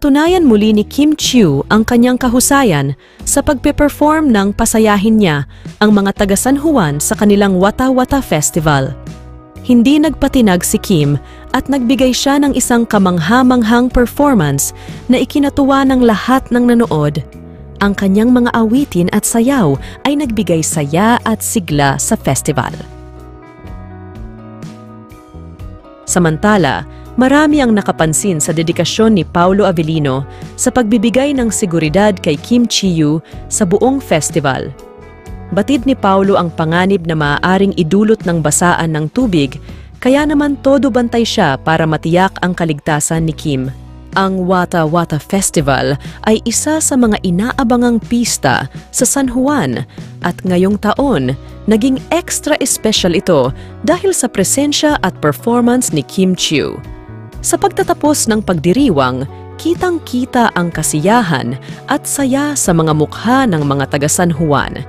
Napatunayan muli ni Kim Chiu ang kanyang kahusayan sa pagpe-perform ng pasayahin niya ang mga taga San Juan sa kanilang Wata Wata Festival. Hindi nagpatinag si Kim at nagbigay siya ng isang kamangha-manghang performance na ikinatuwa ng lahat ng nanood. Ang kanyang mga awitin at sayaw ay nagbigay saya at sigla sa festival. Samantala, marami ang nakapansin sa dedikasyon ni Paulo Avellino sa pagbibigay ng seguridad kay Kim Chiu sa buong festival. Batid ni Paulo ang panganib na maaaring idulot ng basaan ng tubig, kaya naman todo bantay siya para matiyak ang kaligtasan ni Kim. Ang Wata Wata Festival ay isa sa mga inaabangang pista sa San Juan at ngayong taon, naging extra special ito dahil sa presensya at performance ni Kim Chiu. Sa pagtatapos ng pagdiriwang, kitang-kita ang kasiyahan at saya sa mga mukha ng mga taga San Juan.